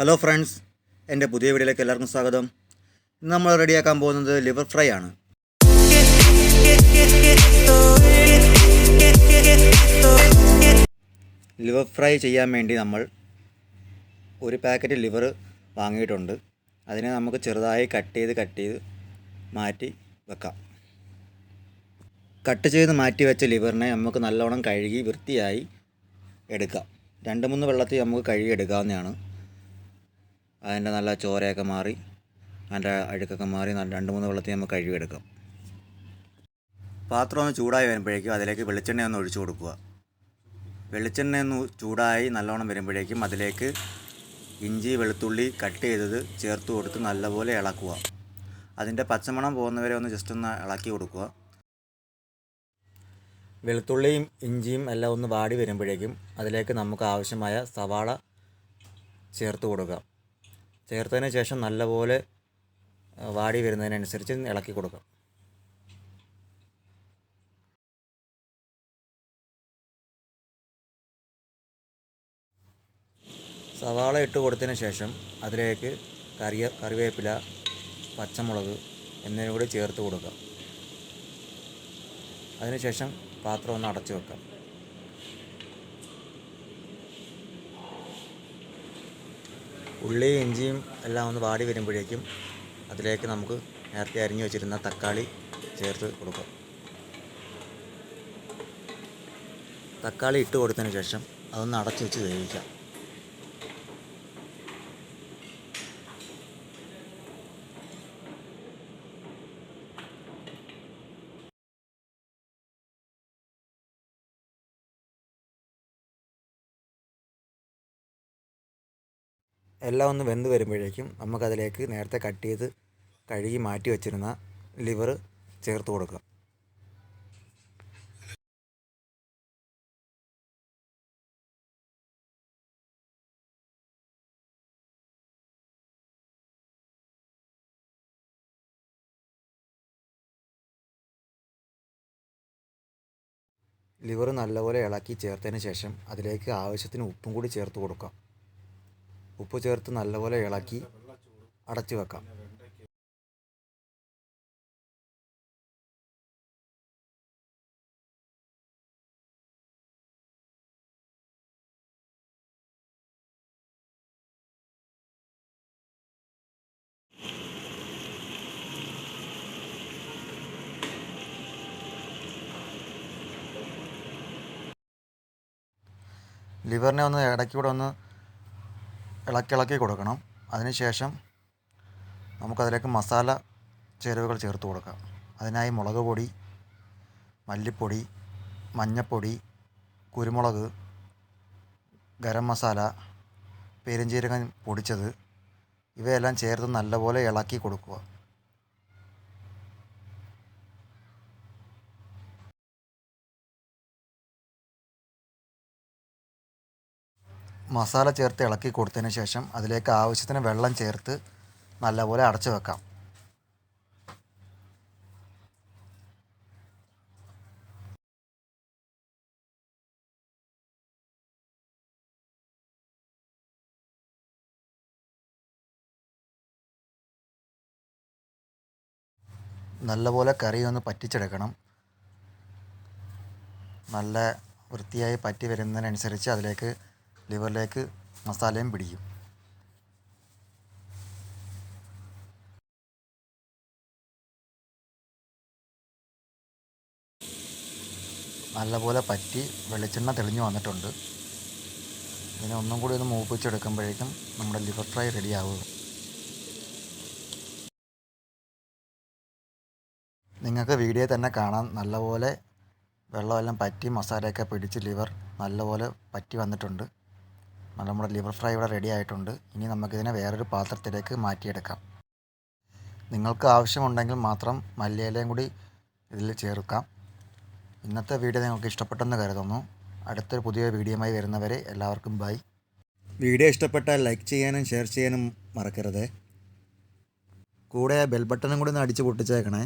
Hello friends, എൻ്റെ പുതിയ വീഡിയോയിലേക്ക് എല്ലാവർക്കും സ്വാഗതം. ഇന്ന് നമ്മൾ റെഡിയാക്കാൻ പോകുന്നത് ലിവർ ഫ്രൈ ആണ്. ലിവർ ഫ്രൈ ചെയ്യാൻ വേണ്ടി നമ്മൾ ഒരു പാക്കറ്റ് ലിവർ വാങ്ങിയിട്ടുണ്ട്. അതിനെ നമുക്ക് ചെറുതായി കട്ട് ചെയ്ത് മാറ്റി വെക്കാം. കട്ട് ചെയ്ത് മാറ്റി വെച്ച ലിവറിനെ നമുക്ക് നല്ലോണം കഴുകി വൃത്തിയായി എടുക്കാം. 2-3 വെള്ളത്തിൽ നമുക്ക് കഴുകി എടുക്കാവുന്നതാണ്. അതിൻ്റെ നല്ല ചോരയൊക്കെ മാറി അതിൻ്റെ അഴുക്കൊക്കെ മാറി 2-3 വെള്ളത്തിൽ നമുക്ക് കഴുകിയെടുക്കാം. പാത്രം ഒന്ന് ചൂടായി വരുമ്പോഴേക്കും അതിലേക്ക് വെളിച്ചെണ്ണ ഒന്ന് ഒഴിച്ചു കൊടുക്കുക. വെളിച്ചെണ്ണ ഒന്ന് ചൂടായി നല്ലോണം വരുമ്പോഴേക്കും അതിലേക്ക് ഇഞ്ചി വെളുത്തുള്ളി കട്ട് ചെയ്തത് ചേർത്ത് കൊടുത്ത് നല്ലപോലെ ഇളക്കുക. അതിൻ്റെ പച്ചമണം പോകുന്നവരെ ഒന്ന് ജസ്റ്റ് ഒന്ന് ഇളക്കി കൊടുക്കുക. വെളുത്തുള്ളിയും ഇഞ്ചിയും എല്ലാം ഒന്ന് വാടി വരുമ്പോഴേക്കും അതിലേക്ക് നമുക്ക് ആവശ്യമായ സവാള ചേർത്ത് കൊടുക്കാം. ചേർത്തതിന് ശേഷം നല്ലപോലെ വാടി വരുന്നതിനനുസരിച്ച് ഇളക്കി കൊടുക്കാം. സവാള ഇട്ട് കൊടുത്തതിന് ശേഷം അതിലേക്ക് കറിവേപ്പില, പച്ചമുളക് എന്നിവ കൂടി ചേർത്ത് കൊടുക്കാം. അതിനുശേഷം പാത്രം ഒന്ന് അടച്ചു വെക്കാം. ഉള്ളിയും ഇഞ്ചിയും എല്ലാം ഒന്ന് വാടി വരുമ്പോഴേക്കും അതിലേക്ക് നമുക്ക് നേരത്തെ അരിഞ്ഞു വെച്ചിരുന്ന തക്കാളി ചേർത്ത് കൊടുക്കാം. തക്കാളി ഇട്ട് കൊടുത്തതിന് ശേഷം അതൊന്ന് അടച്ചു വെച്ച് വേവിക്കാം. എല്ലാം ഒന്ന് വെന്ത് വരുമ്പോഴേക്കും നമുക്കതിലേക്ക് നേരത്തെ കട്ട് ചെയ്ത് കഴുകി മാറ്റി വെച്ചിരുന്ന ലിവർ ചേർത്ത് കൊടുക്കാം. ലിവർ നല്ലപോലെ ഇളക്കി ചേർത്തതിന് ശേഷം അതിലേക്ക് ആവശ്യത്തിന് ഉപ്പും കൂടി ചേർത്ത് കൊടുക്കാം. ഉപ്പ് ചേർത്ത് നല്ലപോലെ ഇളക്കി അടച്ചു വെക്കാം. ലിവറിനെ ഒന്ന് ഇടയ്ക്കൂടെ ഒന്ന് ഇളക്കി കൊടുക്കണം. അതിനുശേഷം നമുക്കതിലേക്ക് മസാല ചേരുവകൾ ചേർത്ത് കൊടുക്കാം. അതിനായി മുളക് പൊടി, മല്ലിപ്പൊടി, മഞ്ഞൾപ്പൊടി, കുരുമുളക്, ഗരം മസാല, പെരുംജീരകം പൊടിച്ചത് ഇവയെല്ലാം ചേർത്ത് നല്ലപോലെ ഇളക്കി കൊടുക്കുക. മസാല ചേർത്ത് ഇളക്കി കൊടുത്തതിന് ശേഷം അതിലേക്ക് ആവശ്യത്തിന് വെള്ളം ചേർത്ത് നല്ലപോലെ അടച്ചു വെക്കാം. നല്ലപോലെ കറി ഒന്ന് പറ്റിച്ചെടുക്കണം. നല്ല വൃത്തിയായി പറ്റി വരുന്നതിനനുസരിച്ച് അതിലേക്ക് ലിവറിലേക്ക് മസാലയും പിടിക്കും. നല്ലപോലെ പറ്റി വെളിച്ചെണ്ണ തെളിഞ്ഞു വന്നിട്ടുണ്ട്. ഇതിനെ ഒന്നും കൂടി ഒന്ന് മൂപ്പിച്ചെടുക്കുമ്പോഴേക്കും നമ്മുടെ ലിവർ ഫ്രൈ റെഡിയാവും. നിങ്ങൾക്ക് വീഡിയോ തന്നെ കാണാം. നല്ലപോലെ വെള്ളമെല്ലാം പറ്റി മസാലയൊക്കെ പിടിച്ച് ലിവർ നല്ലപോലെ പറ്റി വന്നിട്ടുണ്ട്. നമ്മുടെ ലിവർ ഫ്രൈ ഇവിടെ റെഡി ആയിട്ടുണ്ട്. ഇനി നമുക്കിതിനെ വേറൊരു പാത്രത്തിലേക്ക് മാറ്റിയെടുക്കാം. നിങ്ങൾക്ക് ആവശ്യമുണ്ടെങ്കിൽ മാത്രം മല്ലിയിലയും കൂടി ഇതിൽ ചേർക്കാം. ഇന്നത്തെ വീഡിയോ നിങ്ങൾക്ക് ഇഷ്ടപ്പെട്ടെന്ന് കരുതുന്നു. അടുത്തൊരു പുതിയ വീഡിയോയുമായി വരുന്നവരെ എല്ലാവർക്കും ബൈ. വീഡിയോ ഇഷ്ടപ്പെട്ടാൽ ലൈക്ക് ചെയ്യാനും ഷെയർ ചെയ്യാനും മറക്കരുത്. കൂടെ ബെൽ ബട്ടണും കൂടി ഒന്ന് അടിച്ച് പൊട്ടിച്ചേക്കണേ.